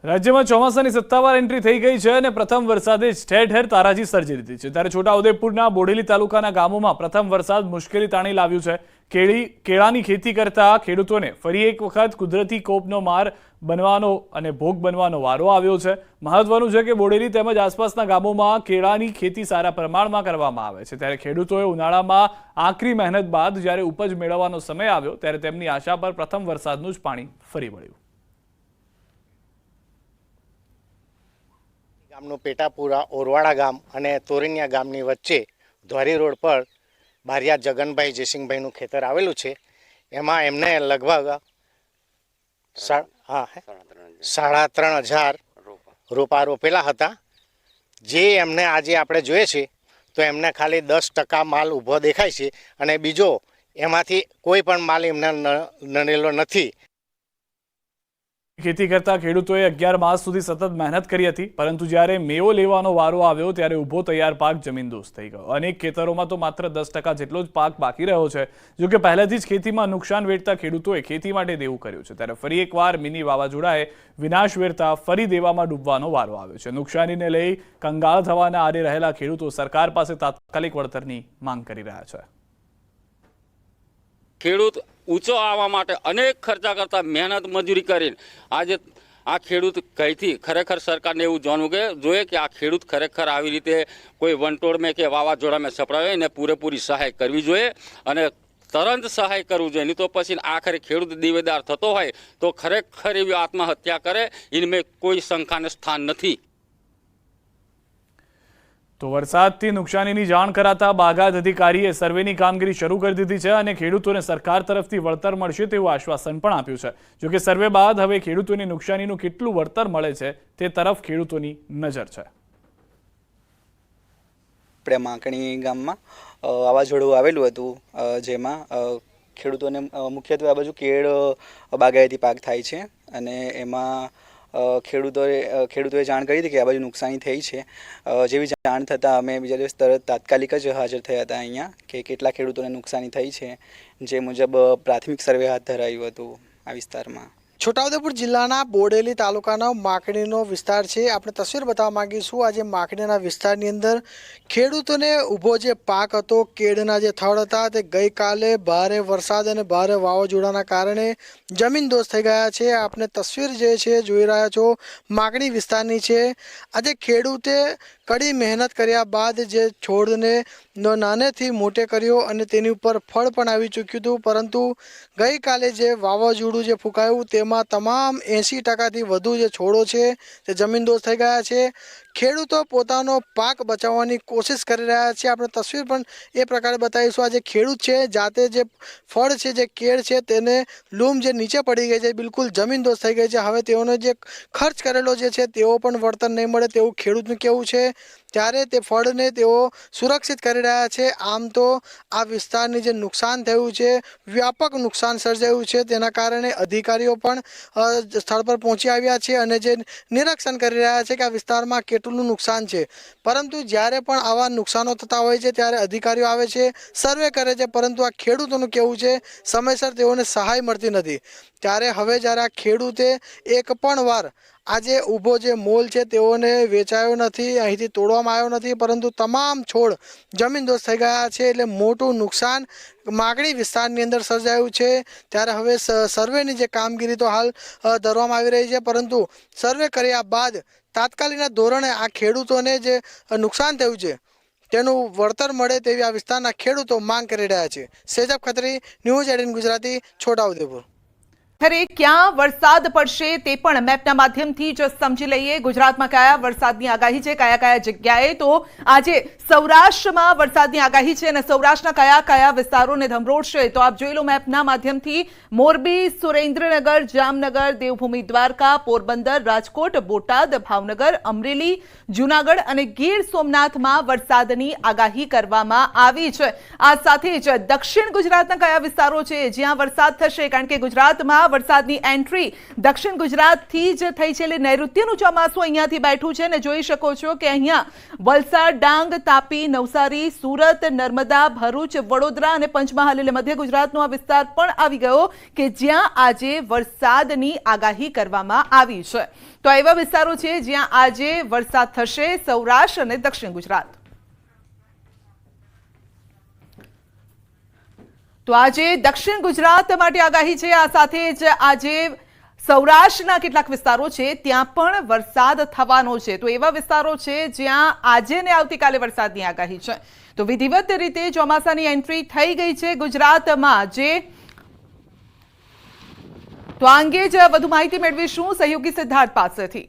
રાજ્યમાં ચોમાસાની સત્તાવાર એન્ટ્રી થઈ ગઈ છે અને પ્રથમ વરસાદે ઠેર ઠેર તારાજી સર્જી દીધી છે। ત્યારે છોટાઉદેપુરના બોડેલી તાલુકાના ગામોમાં પ્રથમ વરસાદ મુશ્કેલી તાણી લાવ્યું છે। કેળાની ખેતી કરતા ખેડૂતોને ફરી એક વખત કુદરતી કોપનો માર બનવાનો અને ભોગ બનવાનો વારો આવ્યો છે। મહત્વનું છે કે બોડેલી તેમજ આસપાસના ગામોમાં કેળાની ખેતી સારા પ્રમાણમાં કરવામાં આવે છે। ત્યારે ખેડૂતોએ ઉનાળામાં આકરી મહેનત બાદ જ્યારે ઉપજ મેળવવાનો સમય આવ્યો ત્યારે તેમની આશા પર પ્રથમ વરસાદનું જ પાણી ફરી વળ્યું। ગામનું પેટાપુરા ઓરવાડા ગામ અને તોરણિયા ગામની વચ્ચે ધોરી રોડ પર બારિયા જગનભાઈ જયસિંહભાઈનું ખેતર આવેલું છે। એમાં એમને લગભગ 3,500 રોપા રોપેલા હતા। જે એમને આજે આપણે જોઈએ છે તો એમને ખાલી 10% માલ ઊભો દેખાય છે અને બીજો એમાંથી કોઈ પણ માલ એમને નડેલો નથી। ખેતી કરતા ખેડૂતોએ 11 માસ સુધી સતત મહેનત કરી હતી, પરંતુ જ્યારે મેવો લેવાનો વારો આવ્યો ત્યારે ઊભો તૈયાર પાક જમીનદોસ્ત થઈ ગયો। અનેક ખેતરોમાં તો માત્ર 10% જેટલો જ પાક બાકી રહ્યો છે। જો કે પહેલેથી જ ખેતીમાં નુકસાન વેઠતા ખેડૂતોએ ખેતી માટે દેવું કર્યું છે, ત્યારે ફરી એકવાર મિની વાવાઝોડાએ વિનાશ વેરતા ફરી દેવામાં ડૂબવાનો વારો આવ્યો છે। નુકસાનીને લઈ કંગાળ થવાના આરે રહેલા ખેડૂતો સરકાર પાસે તાત્કાલિક વળતરની માંગ કરી રહ્યા છે। ખેડૂત ઊંચો આવવા માટે અનેક ખર્ચા કરતા મહેનત મજૂરી કરીને આજે આ ખેડૂત કઈથી ખરેખર સરકારને એવું જાણવું જોઈએ કે આ ખેડૂત ખરેખર આવી રીતે કોઈ વંટોળમાં કે વાવાઝોડામાં સપડાવે એને પૂરેપૂરી સહાય કરવી જોઈએ અને તરત સહાય કરવું જોઈએ। નહીં તો પછી આખરે ખેડૂત દેવેદાર થતો હોય તો ખરેખર એવી આત્મહત્યા કરે, એમાં કોઈ શંકાને સ્થાન નથી। તો વરસાદથી નુકસાનીની જાણ કરાતા બાગાયત અધિકારીએ સર્વેની કામગીરી શરૂ કરી દીધી છે અને ખેડૂતોને સરકાર તરફથી વળતર મળશે તેવું આશ્વાસન પણ આપ્યું છે। જો કે સર્વે બાદ હવે ખેડૂતોની નુકસાનીનું કેટલું વળતર મળે છે તે તરફ ખેડૂતોની નજર છે। આપણે માકણી ગામમાં વાવાઝોડું આવેલું હતું, જેમાં ખેડૂતોને મુખ્યત્વે આ બાજુ કેળ બાગાયતી પાક થાય છે અને એમાં ખેડૂતોએ જાણ કરી હતી કે આ બાજુ નુકસાની થઈ છે। જેવી જાણ થતાં અમે બીજા દિવસ તરત તાત્કાલિક જ હાજર થયા હતા અહીંયા કે કેટલા ખેડૂતોને નુકસાની થઈ છે, જે મુજબ પ્રાથમિક સર્વે હાથ ધરાયું હતું આ વિસ્તારમાં। છોટાઉદેપુર જિલ્લાના બોડેલી તાલુકાનો માકણીનો વિસ્તાર છે। આપણે તસવીર બતાવવા માંગીશું। આજે માકણીના વિસ્તારની અંદર ખેડૂતોને ઊભો જે પાક હતો, કેળના જે થડ હતા, તે ગઈકાલે ભારે વરસાદ અને ભારે વાવાઝોડાના કારણે જમીનદોસ્ત થઈ ગયા છે। આપણે તસવીર જે છે જોઈ રહ્યા છો માકણી વિસ્તારની છે। આજે ખેડૂતે કડી મહેનત કર્યા બાદ જે છોડને નાનેથી મોટે કર્યો અને તેની ઉપર ફળ પણ આવી ચૂક્યું હતું, પરંતુ ગઈકાલે જે વાવાઝોડું જે ફૂંકાયું તેમાં તમામ 80%થી વધુ જે છોડો છે તે જમીનદોસ્ત થઈ ગયા છે। ખેડૂતો પોતાનો પાક બચાવવાની કોશિશ કરી રહ્યા છે। આપણે તસવીર પણ એ પ્રકારે બતાવીશું। આ જે ખેડૂત છે જાતે જે ફળ છે, જે કેળ છે, તેને લૂમ જે નીચે પડી ગઈ છે, બિલકુલ જમીનદોસ્ત થઈ ગઈ છે। હવે તેઓનો જે ખર્ચ કરેલો જે છે તેઓ પણ વળતર નહીં મળે તેવું ખેડૂતનું કહેવું છે, ત્યારે તે ફળને તેઓ સુરક્ષિત કરી રહ્યા છે। આમ તો આ વિસ્તારની જે નુકસાન થયું છે, વ્યાપક નુકસાન સર્જાયું છે, તેના કારણે અધિકારીઓ પણ સ્થળ પર પહોંચી આવ્યા છે અને જે નિરીક્ષણ કરી રહ્યા છે કે આ વિસ્તારમાં કેટલું નુકસાન છે। પરંતુ જ્યારે પણ આવા નુકસાનો થતા હોય છે ત્યારે અધિકારીઓ આવે છે, સર્વે કરે છે, પરંતુ આ ખેડૂતોનું કહેવું છે સમયસર તેઓને સહાય મળતી નથી। ત્યારે હવે જ્યારે આ ખેડૂતે એક પણ વાર આજે ઊભો જે મોલ છે તેઓને વેચાયો નથી, અહીંથી તોડવામાં આવ્યો નથી, પરંતુ તમામ છોડ જમીનદોસ્ત થઈ ગયા છે। એટલે મોટું નુકસાન માકણી વિસ્તારની અંદર સર્જાયું છે। ત્યારે હવે સર્વેની જે કામગીરી તો હાલ ધરવામાં આવી રહી છે, પરંતુ સર્વે કર્યા બાદ તાત્કાલિકના ધોરણે આ ખેડૂતોને જે નુકસાન થયું છે તેનું વળતર મળે તેવી આ વિસ્તારના ખેડૂતો માંગ કરી રહ્યા છે। સેજબ ખત્રી, ન્યૂઝ 18 ગુજરાતી, છોટાઉદેપુર। ખરે ક્યાં વરસાદ પડશે તે પણ મેપના માધ્યમથી જ સમજી લઈએ। ગુજરાતમાં કયા વરસાદની આગાહી છે, કયા કયા જગ્યાએ? તો આજે સૌરાષ્ટ્રમાં વરસાદની આગાહી છે અને સૌરાષ્ટ્રના કયા કયા વિસ્તારોને ધમરોડશે તો આપ જોઈ લો મેપના માધ્યમથી। મોરબી, સુરેન્દ્રનગર, જામનગર, દેવભૂમિ દ્વારકા, પોરબંદર, રાજકોટ, બોટાદ, ભાવનગર, અમરેલી, જૂનાગઢ અને ગીર સોમનાથમાં વરસાદની આગાહી કરવામાં આવી છે। આ સાથે જ દક્ષિણ ગુજરાતના કયા વિસ્તારો છે જ્યાં વરસાદ થશે, કારણ કે ગુજરાતમાં વરસાદની એન્ટ્રી દક્ષિણ ગુજરાતથી જ થઈ છે. એટલે નૈઋત્યનું ચોમાસું અહીંયાથી બેઠું છે અને જોઈ શકો છો કે અહીંયા વલસાડ, ડાંગ, તાપી, નવસારી, સુરત, નર્મદા, ભરૂચ, વડોદરા અને પંચમહાલ એટલે મધ્ય ગુજરાતનો આ વિસ્તાર પણ આવી ગયો કે જ્યાં આજે વરસાદની આગાહી કરવામાં આવી છે. તો એવા વિસ્તારો છે જ્યાં આજે વરસાદ થશે, સૌરાષ્ટ્ર અને દક્ષિણ ગુજરાત. તો આજે દક્ષિણ ગુજરાત માટે આગાહી છે. આ સાથે જ આજે સૌરાષ્ટ્રના કેટલાક વિસ્તારો છે ત્યાં પણ વરસાદ થવાનો છે. તો એવા વિસ્તારો છે જ્યાં આજે ને આવતીકાલે વરસાદની આગાહી છે. તો વિધિવત રીતે ચોમાસાની એન્ટ્રી થઈ ગઈ છે ગુજરાતમાં. તો આ અંગે જ વધુ માહિતી મેળવીશું સહયોગી સિદ્ધાર્થ પાસેથી.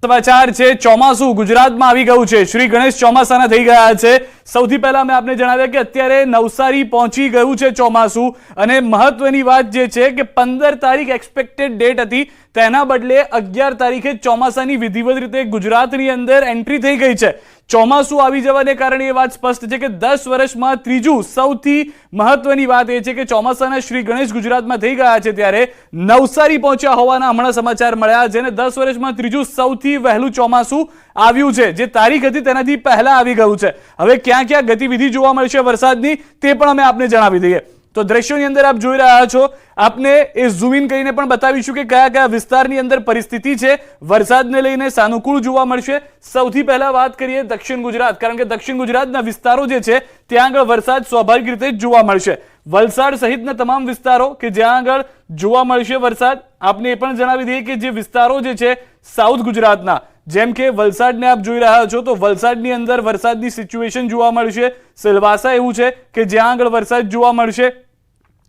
સમાચાર છે, ચોમાસું ગુજરાતમાં આવી ગયું છે. શ્રી ગણેશ ચોમાસાના થઈ ગયા છે. સૌથી પહેલા મેં આપને જણાવ્યા કે અત્યારે નવસારી પહોંચી ગયું છે ચોમાસું અને મહત્વની વાત જે છે કે 15 તારીખ એક્સપેક્ટેડ ડેટ હતી, તેના બદલે 11 તારીખે ચોમાસાની વિધિવત રીતે ગુજરાતની અંદર એન્ટ્રી થઈ ગઈ છે. ચોમાસું આવી જવાને કારણે એ વાત સ્પષ્ટ છે કે 10 વર્ષમાં ત્રીજું સૌથી મહત્વની વાત એ છે કે ચોમાસાના શ્રી ગણેશ ગુજરાતમાં થઈ ગયા છે ત્યારે નવસારી પહોંચ્યા હોવાના હમણાં સમાચાર મળ્યા. જેને 10 વર્ષમાં ત્રીજું સૌથી વહેલું ચોમાસું આવ્યું છે. જે તારીખ હતી તેનાથી પહેલા આવી ગયું છે. હવે ક્યાં ક્યાં ગતિવિધિ જોવા મળશે વરસાદની તે પણ અમે આપને જણાવી દઈએ. તો દ્રશ્યોની અંદર આપ જોઈ રહ્યા છો, આપને એ ઝૂમ ઇન કરીને પણ બતાવીશું કે કયા કયા વિસ્તારની અંદર પરિસ્થિતિ છે વરસાદને લઈને સાનુકૂળ જોવા મળશે. સૌથી પહેલા વાત કરીએ દક્ષિણ ગુજરાત, કારણ કે દક્ષિણ ગુજરાતના વિસ્તારો જે છે ત્યાં આગળ વરસાદ સ્વાભાવિક રીતે જોવા મળશે. વલસાડ સહિતના તમામ વિસ્તારો કે જ્યાં આગળ જોવા મળશે વરસાદ. આપને એ પણ જણાવી દઈએ કે જે વિસ્તારો જે છે સાઉથ ગુજરાતના, જેમ કે વલસાડને આપ જોઈ રહ્યા છો તો વલસાડની અંદર વરસાદની સિચ્યુએશન જોવા મળશે. સિલવાસા એવું છે કે જ્યાં આગળ વરસાદ જોવા મળશે.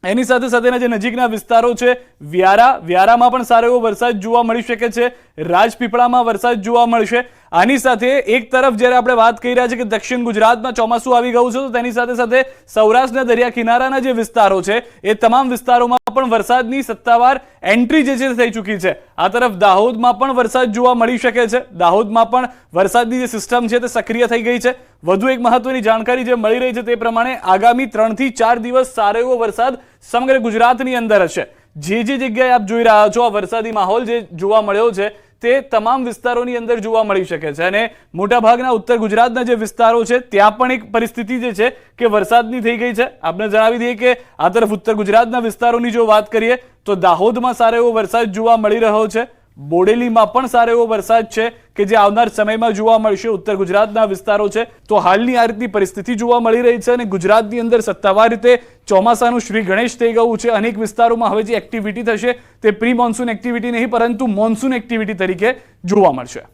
એની સાથે સાથેના જે નજીકના વિસ્તારો છે વ્યારામાં પણ સારો એવો વરસાદ જોવા મળી શકે છે. રાજપીપળામાં વરસાદ જોવા મળશે. આની સાથે એક તરફ જ્યારે આપણે વાત કરી રહ્યા છીએ કે દક્ષિણ ગુજરાતમાં ચોમાસું આવી ગયું છે તો તેની સાથે સાથે સૌરાષ્ટ્રના દરિયા કિનારાના જે વિસ્તારો છે એ તમામ વિસ્તારોમાં પણ વરસાદની સત્તાવાર એન્ટ્રી જે છે થઈ ચૂકી છે. આ તરફ દાહોદમાં પણ વરસાદ જોવા મળી શકે છે. દાહોદમાં પણ વરસાદની જે સિસ્ટમ છે તે સક્રિય થઈ ગઈ છે. વધુ એક મહત્વની જાણકારી જે મળી રહી છે તે પ્રમાણે આગામી 3 થી 4 દિવસ સારો એવો વરસાદ સમગ્ર ગુજરાતની અંદર હશે. જે જગ્યાએ આપ જોઈ રહ્યા છો આ વરસાદી માહોલ જે જોવા મળ્યો છે તે તમામ વિસ્તારોની અંદર જોવા મળી શકે છે અને મોટાભાગના ઉત્તર ગુજરાતના જે વિસ્તારો છે ત્યાં પણ એક પરિસ્થિતિ જે છે કે વરસાદની થઈ ગઈ છે. આપણે જણાવી દઈએ કે આ તરફ ઉત્તર ગુજરાતના વિસ્તારોની જો વાત કરીએ તો દાહોદમાં સારો એવો વરસાદ જોવા મળી રહ્યો છે. બોડેલીમાં પણ સારો એવો વરસાદ છે કે જે આવનાર સમયમાં જોવા મળશે. ઉત્તર ગુજરાતના વિસ્તારો છે તો હાલની આ રીતની પરિસ્થિતિ જોવા મળી રહી છે અને ગુજરાતની અંદર સત્તાવાર રીતે ચોમાસાનું શ્રી ગણેશ થઈ ગયું છે. અનેક વિસ્તારોમાં હવે જે એક્ટિવિટી થશે તે પ્રી મોન્સૂન એક્ટિવિટી નહીં પરંતુ મોન્સૂન એક્ટિવિટી તરીકે જોવા મળશે.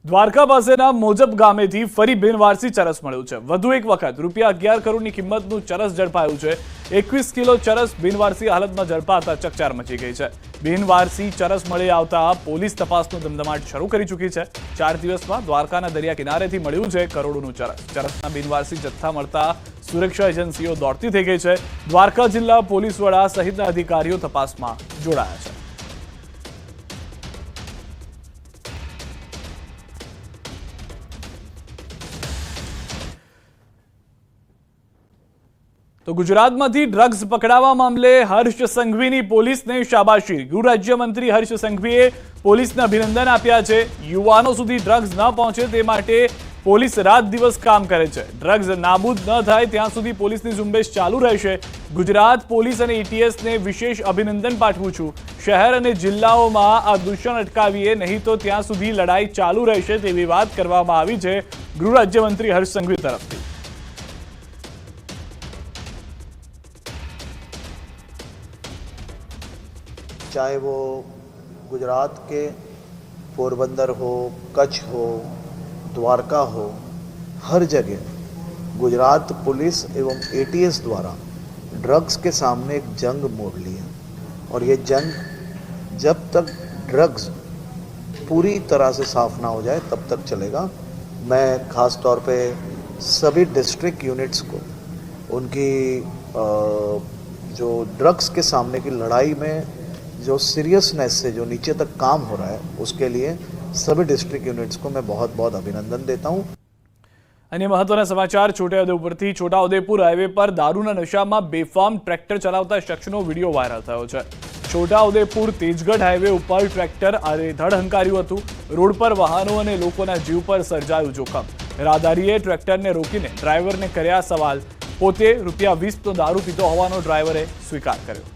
દ્વારકા પાસેના મોજબ ગામેથી ફરી બિનવારસી ચરસ મળ્યું છે. વધુ એક વખત ₹11 કરોડની કિંમતનું ચરસ ઝડપાયું છે. 21 કિલો ચરસ બિનવારસી હાલતમાં ઝડપાતા ચકચાર મચી ગઈ છે. બિનવારસી ચરસ મળી આવતા પોલીસ તપાસનો ધમધમાટ શરૂ કરી ચૂકી છે. 4 દિવસમાં દ્વારકાના દરિયા કિનારેથી મળ્યું છે કરોડોનું ચરસ. ચરસના બિનવારસી જથ્થા મળતા સુરક્ષા એજન્સીઓ દોડતી થઈ ગઈ છે. દ્વારકા જિલ્લા પોલીસ વડા સહિતના અધિકારીઓ તપાસમાં જોડાયા છે. તો ગુજરાતમાંથી ડ્રગ્સ પકડાવા મામલે હર્ષ સંઘવીની પોલીસને શાબાશી. ગૃહ રાજ્યમંત્રી હર્ષ સંઘવીએ પોલીસને અભિનંદન આપ્યા છે. યુવાનો સુધી ડ્રગ્સ ન પહોંચે તે માટે પોલીસ રાત દિવસ કામ કરે છે. ડ્રગ્સ નાબૂદ ન થાય ત્યાં સુધી પોલીસની ઝુંબેશ ચાલુ રહેશે. ગુજરાત પોલીસ અને એટીએસને વિશેષ અભિનંદન પાઠવું છું. શહેર અને જિલ્લાઓમાં આ દૂષણ અટકાવીએ નહીં તો ત્યાં સુધી લડાઈ ચાલુ રહેશે તેવી વાત કરવામાં આવી છે ગૃહ રાજ્યમંત્રી હર્ષ સંઘવી તરફથી. चाहे वो गुजरात के पोरबंदर हो, कच्छ हो, द्वारका हो, हर जगह गुजरात पुलिस एवं एटीएस द्वारा ड्रग्स के सामने एक जंग मोड़ ली है और ये जंग जब तक ड्रग्स पूरी तरह से साफ ना हो जाए तब तक चलेगा. मैं ख़ास तौर पे सभी डिस्ट्रिक्ट यूनिट्स को उनकी जो ड्रग्स के सामने की लड़ाई में जो सीरियसनेस से जो नीचे तक काम हो रहा है उसके लिए सभी डिस्ट्रिक्ट यूनिट्स को मैं बहुत बहुत अभिनंदन देता हूँ. અને મહત્વના સમાચાર છોટાઉદેપુરથી છોટાઉદેપુર હાઈવે પર દારૂના નશામાં બેફામ ટ્રેક્ટર ચલાવતા શખ્સનો વિડીયો વાયરલ થયો છે. છોટાઉદેપુર તેજગઢ હાઈવે ઉપર ટ્રેક્ટર આડેધડ હંકાર્યું હતું. રોડ પર વાહનો અને લોકોના જીવ પર સર્જાયું જોખમ. રાહદારીએ ટ્રેક્ટરને રોકીને ડ્રાઈવરને કર્યા સવાલ. પોતે ₹20 દારૂ પીતો હોવાનો ડ્રાઈવરે સ્વીકાર કર્યો.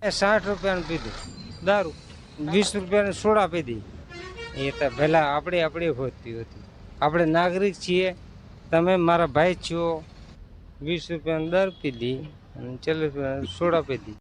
60 રૂપિયાનું પીધું દારૂ, 20 રૂપિયાનું સોડા પીધી. એ તો પહેલાં આપણે હોતી હતી. આપણે નાગરિક છીએ, તમે મારા ભાઈ છો. 20 રૂપિયાનું દારૂ પીધી અને 40 રૂપિયાનું સોડા પીધી.